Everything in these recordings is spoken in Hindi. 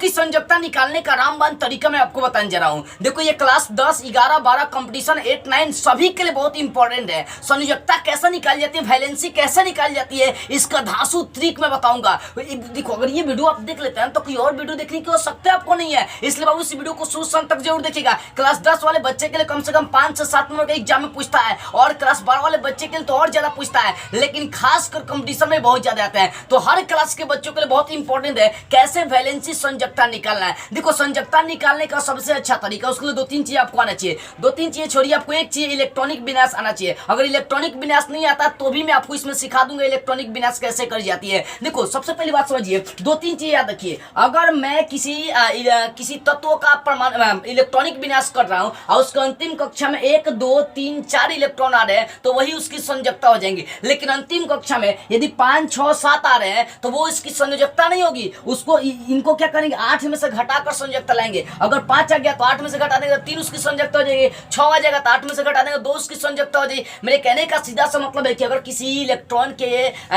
की संयोजकता निकालने का रामबाण तरीका मैं आपको बताने जा रहा हूँ। देखो ये क्लास 10, 11, 12 कंपटीशन 8, 9 सभी के लिए बहुत इंपॉर्टेंट है। संयोजकता कैसे निकाली जाती है, वैलेंसी कैसे निकाली जाती है, इसका धांसू ट्रिक मैं बताऊंगा। देखो अगर ये वीडियो आप देख लेते हैं तो कोई और वीडियो देखने की आवश्यकता आपको नहीं है, इसलिए बाबू इस वीडियो को शुरू से अंत तक जरूर देखिएगा। क्लास 10 वाले बच्चे के लिए कम से कम 5 से 7 नंबर का एग्जाम में पूछता है और क्लास 12 वाले बच्चे के लिए तो और ज्यादा पूछता है, लेकिन खासकर कंपटीशन में बहुत ज्यादा आता है। तो हर क्लास के बच्चों के लिए बहुत इंपॉर्टेंट है कैसे वैलेंसी संयोजकता निकालना है। देखो संयोजकता निकालने का सबसे अच्छा तरीका, उसके लिए 2-3 चीज आपको आना चाहिए। 2-3 चीजें छोड़िए, आपको एक चीज इलेक्ट्रॉनिक विन्यास आना चाहिए। अगर इलेक्ट्रॉनिक विन्यास नहीं आता तो भी मैं आपको इसमें सिखा दूंगा इलेक्ट्रॉनिक विन्यास कैसे कर जाती है। देखो सबसे पहली बात समझिए, 2-3 चीज याद रखिए। अगर मैं किसी तत्व का इलेक्ट्रॉनिक विन्यास कर रहा हूं और उसके अंतिम कक्षा में 1, 2, 3, 4 इलेक्ट्रॉन आ रहे हैं तो वही उसकी संयोजकता हो जाएंगी। लेकिन अंतिम कक्षा में यदि 5, 6, 7 आ रहे हैं तो वो इसकी संयोजकता नहीं होगी। उसको इनको क्या करेंगे, 8 में से घटाकर संयोजकता लाएंगे। अगर 5 आ गया तो 8 में से घटा देंगे तो 3 उसकी संयोजकता हो जाएगी। 6 आ जाएगा तो 8 में से घटा देंगे 2 उसकी संयोजकता हो जाएगी। मेरे कहने का सीधा सा मतलब है कि अगर किसी इलेक्ट्रॉन के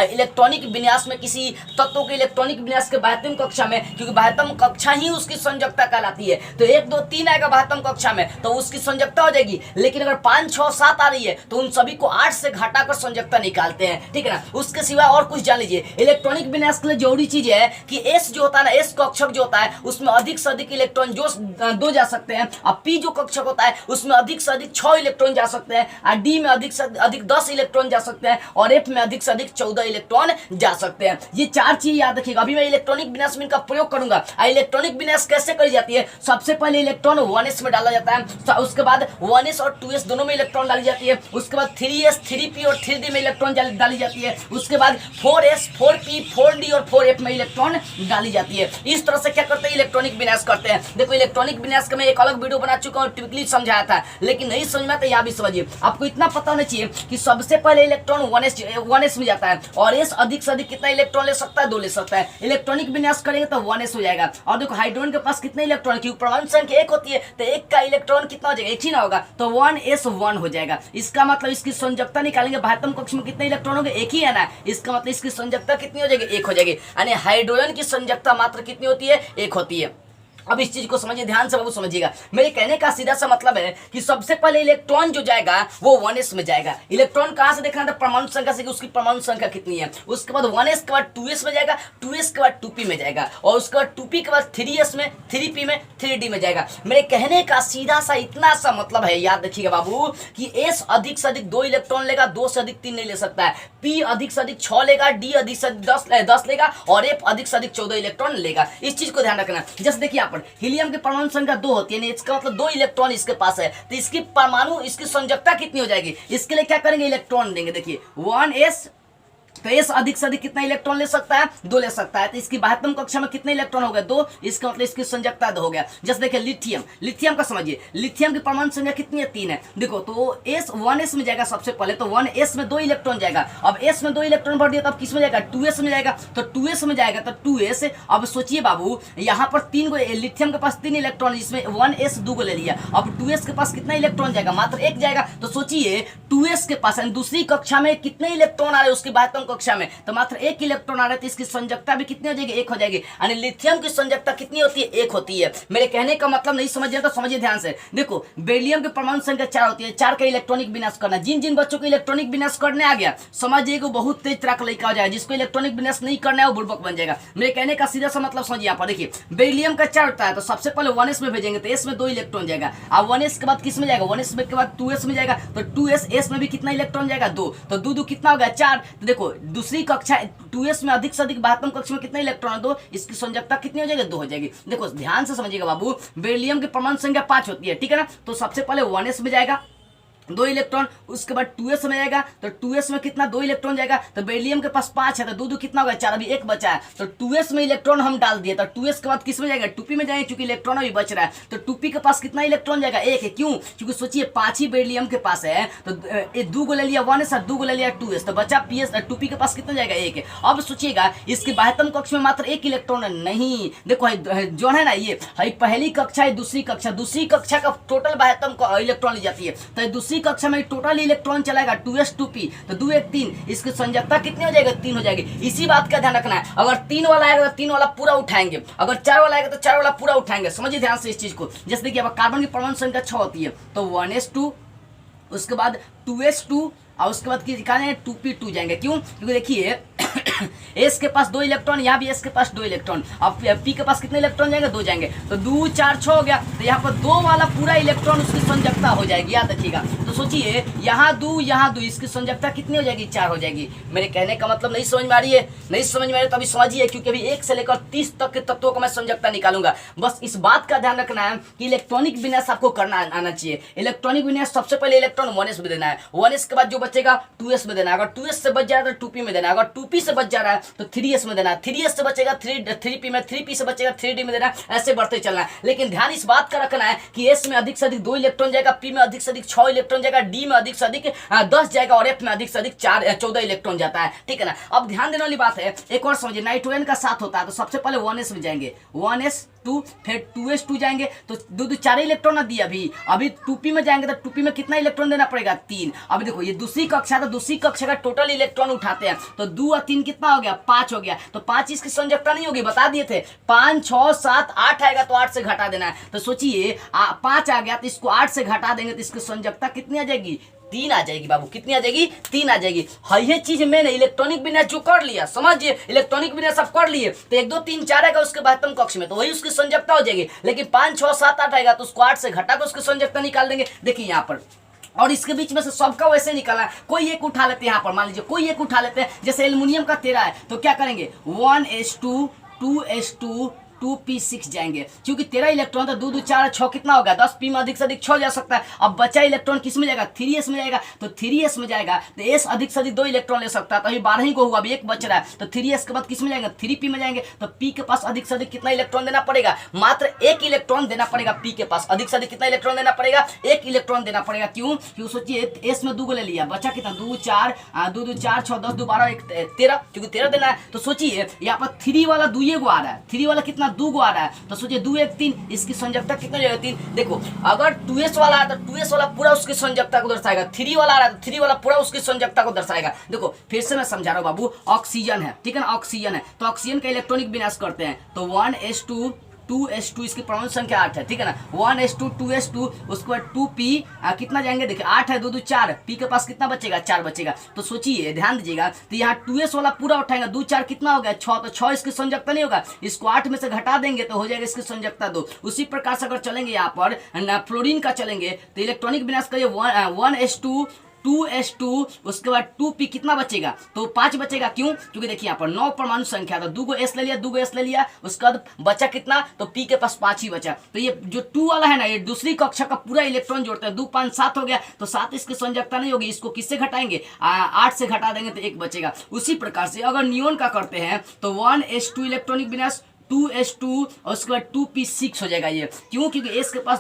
इलेक्ट्रॉनिक विन्यास में, किसी तत्व के इलेक्ट्रॉनिक विन्यास के 72 कक्षा में, क्योंकि 72 कक्षा ही उसकी संयोजकता कहलाती है, तो 1, 2, 3 आएगा 72 कक्षा में तो उसकी संयोजकता हो जाएगी। लेकिन अगर 5, 6, 7 आ रही है तो उन सभी को 8 से घटाकर संयोजकता निकालते हैं, ठीक है ना। उसके सिवाय और कुछ जान लीजिए, इलेक्ट्रॉनिक विन्यास के लिए जरूरी चीज है कि एस जो होता है ना, एस कक्षक जो होता है उसमें अधिक से अधिक इलेक्ट्रॉन जो 2 जा सकते हैं, और पी जो कक्षक होता है उसमें अधिक से अधिक 6 इलेक्ट्रॉन जा सकते हैं, और डी में अधिक से अधिक 10 इलेक्ट्रॉन जा सकते हैं, और एफ में अधिक से अधिक 14 इलेक्ट्रॉन जा सकते हैं। ये 4 चीज याद रखिएगा। अभी मैं इलेक्ट्रॉनिक विन्यास में इनका प्रयोग करूंगा। इलेक्ट्रॉनिक विन्यास कैसे करी जाती है, सबसे पहले इलेक्ट्रॉन 1s में डाला जाता है, उसके बाद 1s और 2s दोनों में इलेक्ट्रॉन डाली जाती है, उसके बाद 3s, 3p और 3d में इलेक्ट्रॉन डाली जाती है, उसके बाद 4s, 4p, 4d और 4f में इलेक्ट्रॉन डाली जाती है। इस तरह से क्या करते हैं, इलेक्ट्रॉनिक विन्यास करते हैं। देखो इलेक्ट्रॉनिक विन्यास का मैं एक अलग वीडियो बना चुका हूं, टिपिकली समझाया था, लेकिन नहीं समझ में तो यहां भी समझिए। आपको इतना पता होना चाहिए कि सबसे पहले इलेक्ट्रॉन 1s में जाता है, और s अधिक से अधिक कितना इलेक्ट्रॉन ले सकता है, 2 ले सकता है। इलेक्ट्रॉनिक विन्यास करेंगे तो 1s हो जाएगा। और देखो हाइड्रोजन के पास कितने इलेक्ट्रॉन, क्योंकि परमाणु संख्या 1 होती है तो 1 का इलेक्ट्रॉन कितना हो जाएगा, 1 ही ना होगा, तो 1s1 हो जाएगा। इसका मतलब इसकी संयोजकता निकालेंगे, 72 कक्ष में कितने इलेक्ट्रॉन होंगे, 1 ही है ना। इसका मतलब इसकी संयोजकता कितनी हो जाएगी, 1 हो जाएगी। यानी हाइड्रोजन की संयोजकता मात्र कितनी होती है, 1 होती है। अब इस चीज को समझिए, ध्यान से बाबू समझिएगा। मेरे कहने का सीधा सा मतलब है कि सबसे पहले इलेक्ट्रॉन जो जाएगा वो 1s में जाएगा। इलेक्ट्रॉन कहां से देखना था, परमाणु संख्या से कि उसकी परमाणु संख्या कितनी है। उसके बाद 1s के बाद 2s में जाएगा, 2s के बाद 2p में जाएगा, और उसके बाद 2p के बाद 3s में, 3p में, 3d में जाएगा। मेरे कहने का सीधा सा इतना सा मतलब है, याद रखिएगा बाबू, कि s अधिक से अधिक 2 इलेक्ट्रॉन लेगा, 2 से अधिक 3 नहीं ले सकता है। p अधिक से अधिक 6 लेगा, d अधिक से अधिक 10 लेगा, और f अधिक से अधिक 14 इलेक्ट्रॉन लेगा। इस चीज को ध्यान रखना। जैसे देखिए यहाँ पर हीलियम की परमाणु संख्या 2 होती है, इसका मतलब 2 इलेक्ट्रॉन इसके पास है, तो इसकी परमाणु, इसकी संयोजकता कितनी हो जाएगी। इसके लिए क्या करेंगे, इलेक्ट्रॉन देंगे। देखिए 1s, तो s अधिक से अधिक कितना इलेक्ट्रॉन ले सकता है, 2 ले सकता है। तो इसकी 72 कक्षा में कितने इलेक्ट्रॉन हो गए, 2। इसका मतलब इसकी संयोजकता 2 हो गया। जैसे देखिए लिथियम, लिथियम का समझिए, लिथियम की परमाणु संख्या कितनी है, 3 है। देखो तो s 1s में जाएगा सबसे पहले, तो 1s में 2 इलेक्ट्रॉन जाएगा। अब s में 2 इलेक्ट्रॉन बढ़ दिया तो अब किस में जाएगा, 2s में जाएगा। तो 2s में जाएगा तो 2s। अब सोचिए बाबू, यहाँ पर 3 गो, लिथियम के पास 3 इलेक्ट्रॉन, इसमें 1s 2 को ले लिया। अब 2s के पास कितना इलेक्ट्रॉन जाएगा, मात्र 1 जाएगा। तो सोचिए 2s के पास दूसरी कक्षा में कितने इलेक्ट्रॉन आ रहे हैं, उसकी 72 कक्षा में तो मात्र 1 इलेक्ट्रॉन आ रहा है, तो इसकी संयोजकता भी कितनी हो जाएगी, 1 हो जाएगी। यानी लिथियम की संयोजकता कितनी होती है, 1 होती है। मेरे कहने का मतलब नहीं समझिए तो समझिए ध्यान से। देखो बेरिलियम की परमाणु संख्या 4 होती है, 4 का इलेक्ट्रॉनिक विनाश करना। जिन जिन बच्चों को इलेक्ट्रॉनिक विनाश करने आ गया, समझिए वो बहुत तेज तरह का लड़का हो जाएगा। जिसको इलेक्ट्रॉनिक विनाश नहीं करना है वो बुड़बक बन जाएगा। मेरे कहने का सीधा सा मतलब समझिए। यहाँ पर देखिए बेरिलियम का 4 होता है, तो सबसे पहले 1s में भेजेंगे, तो s में 2 इलेक्ट्रॉन जाएगा। अब 1s के बाद किस में जाएगा, 1s के बाद 2s में जाएगा, तो 2s, s में भी कितना इलेक्ट्रॉन जाएगा, 2। तो 2 कितना हो गया, 4। तो देखो दूसरी कक्षा 2s में अधिक से अधिक 72 कक्षा में कितना इलेक्ट्रॉन है, 2। इसकी संयोजकता कितनी हो जाएगी, 2 हो जाएगी। देखो ध्यान से समझिएगा बाबू, बेरिलियम की परमाणु संख्या 5 होती है, ठीक है ना। तो सबसे पहले 1s में जाएगा, 2 इलेक्ट्रॉन, उसके बाद 2s में जाएगा, तो 2s में कितना 2 इलेक्ट्रॉन जाएगा। तो बेरिलियम के पास 5 है, तो 2 कितना होगा, 4। अभी 1 बचा है, तो 2s में इलेक्ट्रॉन हम डाल दिए, तो 2s के बाद किस में जाएगा, 2p में जाएंगे, क्योंकि इलेक्ट्रॉन अभी बच रहा है। तो 2p के पास कितना इलेक्ट्रॉन जाएगा, 1 है। क्यों, क्योंकि सोचिए 5 ही बेरिलियम के पास है, तो 2 को ले लिया 1s और 2 को ले लिया 2s, तो बचा ps, 2p के पास कितना जाएगा, 1 है। अब सोचिएगा इसके 72 कक्ष में मात्र 1 इलेक्ट्रॉन नहीं। देखो जो है ना, ये पहली कक्षा है, दूसरी कक्षा का टोटल 72 इलेक्ट्रॉन ली जाती है, तो दूसरी दूसरी कक्षा में टोटल इलेक्ट्रॉन चलाएगा 2s2p, तो 2 1 3, इसकी संयोजकता कितनी हो जाएगी? 3 हो जाएगी। इसी बात का ध्यान रखना है, अगर 3 वाला आएगा तो 3 वाला पूरा उठाएंगे, अगर 4 वाला आएगा तो 4 वाला पूरा उठाएंगे। समझिए ध्यान से इस चीज को। जैसे देखिए अब कार्बन की परमाणु संख्या 6 होती है, तो 1s2, उसके बाद 2s2 और उसके बाद क्या जाएंगे 2p2 जाएंगे। क्यों? क्योंकि देखिए एस के पास 2 इलेक्ट्रॉन, यहाँ भी एस के पास 2 इलेक्ट्रॉन, अब पी के पास कितने इलेक्ट्रॉन जाएंगे? 2 जाएंगे, तो 2 4 6 हो गया, तो यहाँ पर 2 वाला पूरा इलेक्ट्रॉन उसकी संयोजकता हो जाएगी। याद रखिएगा। तो सोचिए यहाँ 2 यहाँ 2, इसकी संयोजकता कितनी हो जाएगी? 4 हो जाएगी। मेरे कहने का मतलब नहीं समझ में आ रही है? नहीं समझ में आ रही तो अभी समझिए, क्योंकि अभी 1 से लेकर 30 तक के तत्वों को मैं संयोजकता निकालूंगा। बस इस बात का ध्यान रखना है कि इलेक्ट्रॉनिक विन्यास आपको करना आना चाहिए। इलेक्ट्रॉनिक विन्यास सबसे पहले इलेक्ट्रॉन 1s में देना है, 1s के बाद जो बचेगा 2s में देना है, अगर 2s से बच जा रहा है तो 2p में देना है, अगर 2p से बच जा रहा है तो 3s में देना है, 3s से बचेगा 3p में, 3p से बचेगा 3d में देना है। ऐसे बढ़ते चलना है। लेकिन ध्यान इस बात का रखना है कि s में अधिक से अधिक 2 इलेक्ट्रॉन जाएगा, p में अधिक से अधिक 6 इलेक्ट्रॉन जाएगा, d में अधिक से अधिक 10 जाएगा और f में अधिक से अधिक 14 इलेक्ट्रॉन जाता है। ठीक है ना। अब ध्यान देने वाली बात है, एक और समझिए, नाइट्रोजन का 7 होता है, तो सबसे पहले 1s में जाएंगे, 1s2, फिर 2s2 जाएंगे, तो 2 4 इलेक्ट्रॉन ना दिए। अभी 2p में जाएंगे तो 2p में कितना इलेक्ट्रॉन देना पड़ेगा? 3। अब देखो ये दूसरी कक्षा, तो दूसरी कक्षा का टोटल इलेक्ट्रॉन उठाते हैं, तो 2 और 3 कितना हो गया? 5 हो गया। तो 5 इसकी संयोजकता नहीं होगी, बता दिए थे। 5 6 7 8 आएगा तो 8 से घटा देना है। तो सोचिए 5 आ गया तो इसको 8 से घटा देंगे तो इसकी संयोजकता कितनी आ जाएगी? 3 आ जाएगी बाबू। कितनी आ जाएगी? 3 आ जाएगी। हाँ ये चीज मैंने इलेक्ट्रॉनिक विन्यास जो कर लिया, समझिए इलेक्ट्रॉनिक विन्यास आप कर लिए, तो 1 2 3 4 आएगा उसके महत्तम कक्ष में, तो वही उसकी संयोजकता हो जाएगी। लेकिन 5 6 7 8 आएगा तो उसको 8 से घटा कर उसकी संयोजकता निकाल देंगे। देखिए यहाँ पर, और इसके बीच में से सबका वैसे निकालना है। कोई एक उठा लेते हैं, यहाँ पर मान लीजिए कोई एक उठा लेते हैं, जैसे एल्युमिनियम का 13 है, तो क्या करेंगे? 1s2 2s2 2p6 जाएंगे, क्योंकि 13 इलेक्ट्रॉन, तो 2 2 4 6 कितना होगा? 10, p में अधिक से अधिक 6 जा सकता है। अब बचा इलेक्ट्रॉन किस में जाएगा? 3s में जाएगा, तो 3s में जाएगा तो s अधिक से अधिक 2 इलेक्ट्रॉन ले सकता है, तो अभी 12 ही को हुआ, अभी 1 बच रहा है, तो 3s के बाद किस में जाएगा? 3p में जाएंगे, तो p के पास अधिक से अधिक कितना इलेक्ट्रॉन देना पड़ेगा? मात्र 1 इलेक्ट्रॉन देना पड़ेगा। p के पास अधिक से अधिक कितना इलेक्ट्रॉन देना पड़ेगा? 1 इलेक्ट्रॉन देना पड़ेगा। क्यों? क्योंकि सोचिए s में 2 ले लिया, बचा कितना? 2 4 2 2 4 6 10 2 12 1 13, क्योंकि 13 देना है। तो सोचिए यहाँ पर 3 वाला 2 गो आ रहा है, 3 वाला कितना? 2 गो आ रहा है, तो सोचिए 2 1 3, इसकी संयोजकता कितना हो जाएगा? 3। देखो अगर 2s वाला है तो 2s वाला पूरा उसकी संयोजकता को दर्शाएगा, 3 वाला आ रहा है तो 3 वाला पूरा उसकी संयोजकता को दर्शाएगा। देखो फिर से मैं समझा रहा हूँ बाबू, ऑक्सीजन है, ठीक है ना, ऑक्सीजन है, तो ऑक्सीजन का इलेक्ट्रॉनिक विन्यास करते हैं, तो 1s2 2s2, इसकी परमाणु संख्या 8 है, ठीक है ना, 1s2 2s2, उसके बाद 2p कितना जाएंगे? देखिए 8 है, 2 2 4, p के पास कितना बचेगा? 4 बचेगा। तो सोचिए ध्यान दीजिएगा, तो यहाँ 2s वाला पूरा उठाएगा, 2 4 कितना हो गया? 6, तो 6 इसकी संयोजकता नहीं होगा, इसको 8 में से घटा देंगे तो हो जाएगा इसकी संयोजकता 2। उसी प्रकार से अगर चलेंगे यहाँ पर फ्लोरीन का चलेंगे, तो इलेक्ट्रॉनिक विन्यास करिए 1s2 2s2, उसके बाद 2p कितना बचेगा? तो 5 बचेगा। क्यों? क्योंकि देखिए यहाँ पर 9 परमाणु संख्या, तो 2 गो s ले लिया, 2 गो s ले लिया, उसके बाद बचा कितना? तो p के पास 5 ही बचा। तो ये जो 2 वाला है ना, ये दूसरी कक्षा का पूरा इलेक्ट्रॉन जोड़ता है, 2 5 7 हो गया, तो 7 इसकी संयोजकता नहीं होगी, इसको किससे घटाएंगे? 8 से घटा देंगे तो 1 बचेगा। उसी प्रकार से अगर नियोन का करते हैं तो 1s2 इलेक्ट्रॉनिक विन्यास 2s2 और उसके बाद 2p6 हो जाएगा। ये क्यों? क्योंकि s के पास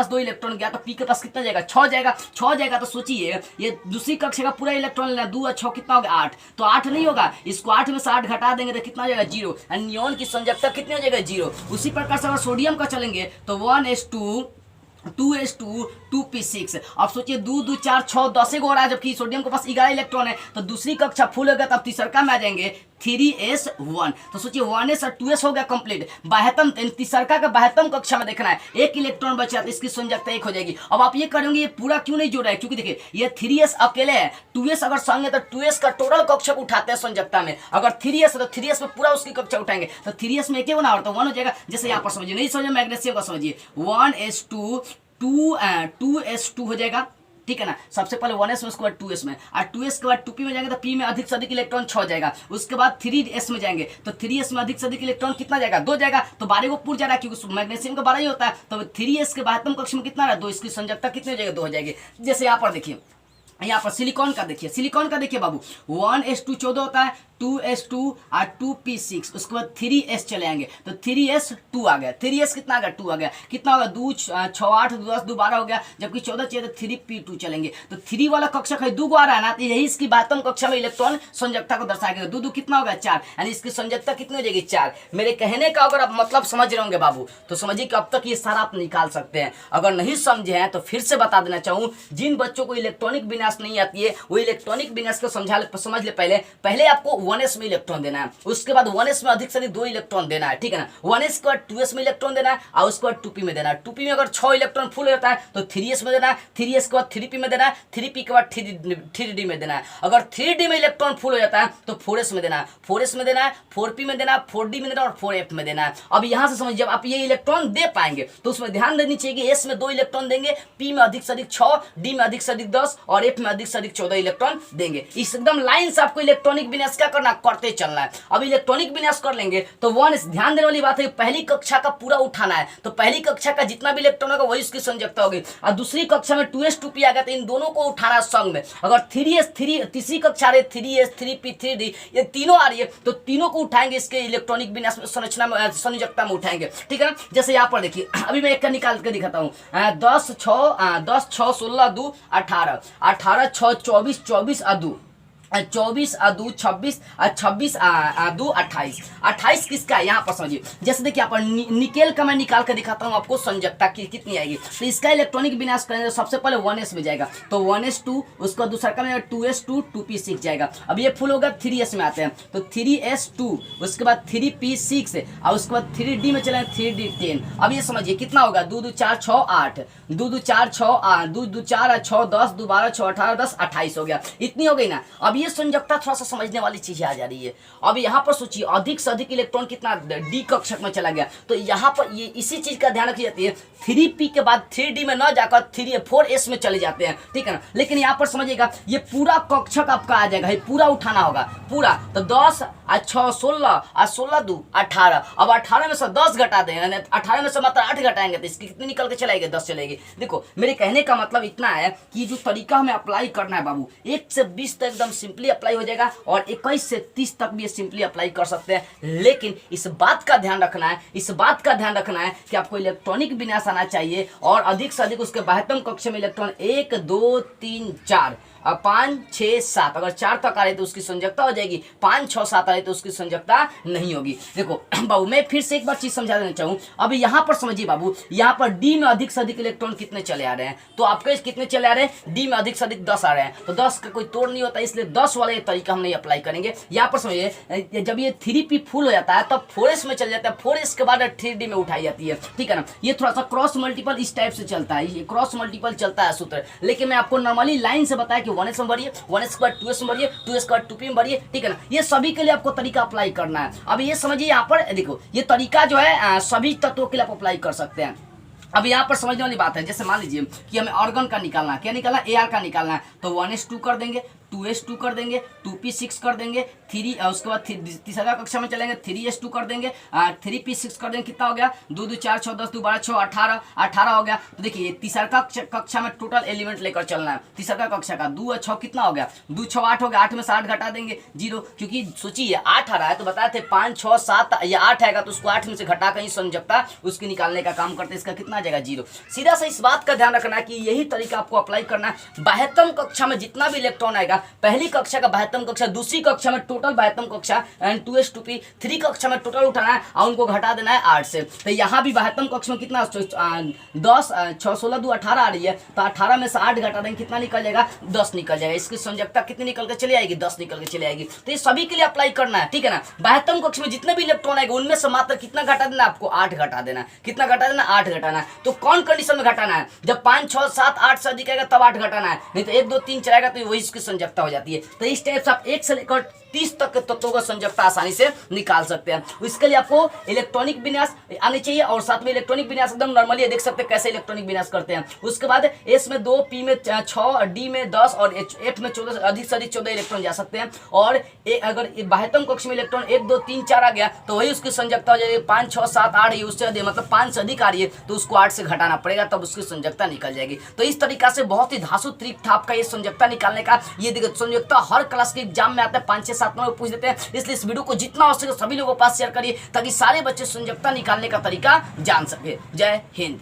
2 इलेक्ट्रॉन गया, तो p के पास कितना जाएगा? 6 जाएगा। 6 जाएगा तो सोचिए ये दूसरी कक्षा का पूरा इलेक्ट्रॉन लेना, 2 और 6 कितना होगा? 8। तो 8 नहीं होगा, इसको 8 में से 8 घटा देंगे तो कितना हो जाएगा? 0। नियोन की संयोजकता कितनी हो जाएगा? 0। उसी प्रकार से अगर सोडियम का चलेंगे तो 1s2 2s2 2p6। अब सोचिए 2 2 4 6 10 गो हो रहा है, जबकि सोडियम के पास 11 इलेक्ट्रॉन है, तो दूसरी कक्षा फुल हो गया, तब तीसरका में आ जाएंगे 3s1। तो सोचिए 1s और 2s हो गया कंप्लीट। बाह्यतम तीसरका का बाह्यतम कक्षा में देखना है, 1 इलेक्ट्रॉन बचा तो इसकी संयोजकता 1 हो जाएगी। अब आप ये करेंगे ये पूरा क्यों नहीं जोड़ा है? क्योंकि देखिए ये 3s अकेले है, 2s अगर संग है तो 2s का टोटल कक्षा को उठाते हैं संयोजकता में। अगर 3s है तो 3s में पूरा उसकी कक्षा उठाएंगे, तो 3s में 1 बना तो 1 हो जाएगा। जैसे यहाँ पर समझिए, नहीं समझिए मैग्नीशियम का समझिए, 1s2 2s2 हो जाएगा, ठीक है ना। सबसे पहले 1s में, उसके बाद 2s में, और 2s के बाद 2p में जाएंगे तो p में अधिक से अधिक इलेक्ट्रॉन 6 जाएगा। उसके बाद 3s में जाएंगे तो 3s में अधिक से अधिक इलेक्ट्रॉन कितना जाएगा? 2 जाएगा। तो 12 को पूर जा रहा है, क्योंकि मैग्नीशियम का 12 ही होता है। तो 3s के बाह्यतम कक्ष में कितना रहा? 2। इसकी संयोजकता कितनी हो जाएगी? 2 हो जाएगी। जैसे यहाँ पर देखिए, यहाँ पर सिलिकॉन का देखिए, सिलिकॉन का देखिए बाबू, 1s2 14 होता है, 2s2 और 2p6, उसके बाद 3s चले आएंगे तो 3s2 आ गया, 3s कितना आ गया 2 आ गया, कितना होगा 2 6 8 2 10 2 12 हो गया, जबकि 14 चाहिए तो 3p2 चलेंगे। तो 3 वाला कक्षक है 2 को आ रहा है ना, तो यही इसकी बातम कक्षा में इलेक्ट्रॉन संयोजकता को दर्शाएगा। 2 2 कितना होगा 4, यानी इसकी संयोजकता कितनी हो जाएगी 4। मेरे कहने का अगर आप मतलब समझ रहे होंगे बाबू तो समझिए कि अब तक ये सारा आप निकाल सकते हैं। अगर नहीं समझे हैं तो फिर से बता देना चाहूँ, जिन बच्चों को इलेक्ट्रॉनिक विन्यास नहीं आती है वो इलेक्ट्रॉनिक विन्यास को समझ ले। पहले आपको 1s में इलेक्ट्रॉन देना है, उसके बाद 1s में अधिक से अधिक 2 इलेक्ट्रॉन देना है, ठीक है ना। 1s के बाद 2s में इलेक्ट्रॉन देना है और उसके बाद 2p में देना है। 2p में अगर 6 इलेक्ट्रॉन फुल होता है तो 3s में देना है, 3s के बाद 3p में देना है, 3p के बाद 3d में देना है। अगर 3d में इलेक्ट्रॉन फुल हो जाता है तो 4s में देना है, 4s में देना है, 4p में देना है, 4d में देना है और 4f में देना है। अब यहां से समझिए, जब आप ये इलेक्ट्रॉन दे पाएंगे तो उसमें ध्यान देनी चाहिए कि s में 2 इलेक्ट्रॉन देंगे, p में अधिक से अधिक 6, d में अधिक से अधिक 10 और f में अधिक से अधिक 14 इलेक्ट्रॉन देंगे। इस एकदम लाइन से आपको इलेक्ट्रॉनिक विन्यास क्या करना, करते चलना है। अब इलेक्ट्रॉनिक विन्यास कर लेंगे तो ध्यान देने वाली बात है, पहली कक्षा का पूरा उठाना है, तो पहली कक्षा का जितना भी इलेक्ट्रॉन होगा वही उसकी संयोजकता होगी। और दूसरी कक्षा में 2s 2p आ गया तो इन दोनों को उठाना संग में। अगर 3s 3 तीसरी कक्षा रही 3s 3p 3d ये तीनों आ रही है तो तीनों को उठाएंगे, इसके इलेक्ट्रॉनिक विन्यास में संरचना में संयोजकता में उठाएंगे, ठीक है ना। जैसे यहाँ पर देखिए, अभी मैं एक का निकाल के दिखाता हूँ। 10 6 16 2 18 18 6 24 24 और 2 24 और 2 26 और 26 2 28 28 किसका है यहाँ पर समझिए। जैसे देखिए यहाँ पर निकेल का मैं निकाल कर दिखाता हूँ आपको संयोजकता की कितनी आएगी। तो इसका इलेक्ट्रॉनिक विन्यास करेंगे तो सबसे पहले 1s में जाएगा तो 1s2, उसका दूसरा का में 2s2 2p6 जाएगा। अब ये फुल होगा 3s में आते हैं तो 3s2, उसके बाद 3p6 और उसके बाद 3d में चले 3d10। अब ये समझिए कितना होगा 2 2 4 6 8 2 2 4 6 2 2 4 6 10 2 12 6 18 10 28 हो गया, इतनी हो गई ना। अब ये संयोजकता थोड़ा सा समझने वाली चीजें आ जा रही है। अब यहाँ पर सोचिए अधिक से अधिक इलेक्ट्रॉन कितना डी कक्षक में चला गया, तो यहाँ पर ये इसी चीज का ध्यान रखी जाती है। 3p के बाद 3d में न जाकर 4s में चले जाते हैं, ठीक है ना। लेकिन यहाँ पर समझिएगा ये पूरा कक्षक आपका आ जाएगा, ये पूरा उठाना होगा पूरा। तो 10 और 6 16 और 16 2 18। अब 18 में से 10 घटा देंगे, 18 में से मात्र 8 घटाएंगे तो इसकी कितनी निकल के चलाएगी 10 चलेगी। देखो मेरे कहने का मतलब इतना है कि जो तरीका हमें अप्लाई करना है बाबू 1 से 20 तक एकदम सिंपली अप्लाई हो जाएगा और 21 से 30 तक भी सिंपली अप्लाई कर सकते हैं। लेकिन इस बात का ध्यान रखना है, इस बात का ध्यान रखना है कि आपको इलेक्ट्रॉनिक विन्यास आना चाहिए और अधिक से अधिक उसके बाह्यतम कक्ष में इलेक्ट्रॉन 1 2 3 4 और 5 6 7 अगर 4 तक आ रही तो उसकी संयोजकता हो जाएगी, 5 6 7 आ रही तो उसकी संयोजकता नहीं होगी। देखो बाबू मैं फिर से एक बार चीज समझा देना चाहूँ। अभी यहाँ पर समझिए बाबू, यहाँ पर डी में अधिक से अधिक इलेक्ट्रॉन कितने चले आ रहे हैं, तो आपके कितने चले आ रहे हैं डी में अधिक से अधिक 10 आ रहे हैं। तो 10 का कोई तोड़ नहीं होता, इसलिए 10 वाला ये तरीका हम नहीं अप्लाई करेंगे। यहाँ पर समझिए जब ये 3p फुल हो जाता है तब 4s में चल जाता है, 4s के बाद 3d में उठाई जाती है, ठीक है ना। ये थोड़ा सा क्रॉस मल्टीपल इस टाइप से चलता है, ये क्रॉस मल्टीपल चलता है सूत्र। लेकिन मैं आपको नॉर्मली लाइन से बताया कि 1s में बढ़िए, 1s के बाद 2s में बढ़िए, 2s के बाद 2p में बढ़िए, ठीक है ना। ये सभी के लिए आपको तरीका अप्लाई करना है। अब ये समझिए यहाँ पर देखो ये तरीका जो है सभी तत्वों के लिए आप अप्लाई कर सकते हैं। अब यहाँ पर समझने वाली बात है, जैसे मान लीजिए कि हमें ऑर्गन का निकालना है, क्या निकालना है Ar का निकालना है, तो 1s2 कर देंगे, 2s2 कर देंगे, 2p6 कर देंगे, 3 उसके बाद तीसरा कक्षा में चलेंगे 3s2 कर देंगे, 3p6 कर देंगे, कितना हो गया 2 2 4 6 10 2 12 6 18 18 हो गया। तो देखिए तीसरा कक्षा में टोटल एलिमेंट लेकर चलना है, तीसरा कक्षा का 2 और 6 कितना हो गया 2 6 8 हो गया, 8 में से 8 घटा देंगे 0, क्योंकि सोचिए 8 आ रहा है तो बताए थे 5 6 7 या 8 आएगा तो उसको 8 में से घटा कर ही संयोजकता उसकी निकालने का काम करते, इसका कितना आ जाएगा 0। सीधा से इस बात का ध्यान रखना है कि यही तरीका आपको अप्लाई करना है। बाह्यतम कक्षा में जितना भी इलेक्ट्रॉन आएगा, पहली कक्षा का बाह्यतम कक्षा, दूसरी कक्षा में टोटल बाह्यतम कक्षा एंड 2s 2p, 3 कक्षा में टोटल उठाना है और उनको घटा देना है 8 से। तो यहाँ भी बाह्यतम कक्षा में कितना 10 6 16 2 18 आ रही है, तो 18 में से 8 घटा देंगे, कितना निकल जाएगा 10 निकल जाएगा। इसकी संयोजकता कितनी निकल के चली आएगी 10 निकल के चली आएगी। तो ये सभी के लिए अप्लाई करना है, ठीक है ना। बाह्यतम कक्ष में जितने भी इलेक्ट्रॉन आएंगे उनमें से मात्र कितना घटा देना, आपको 8 घटा देना। कितना घटा देना 8 घटाना है। तो कौन कंडीशन में घटाना है, जब 5 6 7 8 से अधिक आएगा तब 8 घटाना है, नहीं तो 1 2 3 चलेगा तो वही इसकी संयोजकता हो जाती है। तो इस टाइप से आप 1 से लेकर 30 तक के तत्वों का संयोजकता आसानी से निकाल सकते हैं। इसके लिए आपको इलेक्ट्रॉनिक विन्यास आनी चाहिए और साथ में इलेक्ट्रॉनिक विन्यास एकदम नॉर्मली देख सकते हैं कैसे इलेक्ट्रॉनिक विन्यास करते हैं। उसके बाद एस में 2, पी में 6, डी में 10 और एफ में 14, अधिक से अधिक 14 इलेक्ट्रॉन जा सकते हैं। और अगर बाह्यतम कक्ष में इलेक्ट्रॉन 1 2 3 4 आ गया तो वही उसकी संयोजकता हो जाएगी। 5 6 7 8 उससे अधिक, मतलब 5 से अधिक आ रही है तो उसको 8 से घटाना पड़ेगा, तब उसकी संयोजकता निकल जाएगी। तो इस तरीका से बहुत ही धांसू तरीका था आपका ये संयोजकता निकालने का। ये देखिए संयुक्ता हर क्लास के एग्जाम में आते हैं, 5 6 7 नंबर पूछ देते हैं, इसलिए इस वीडियो को जितना हो सके सभी लोगों के पास शेयर करिए ताकि सारे बच्चे संयुक्ता निकालने का तरीका जान सके। जय हिंद।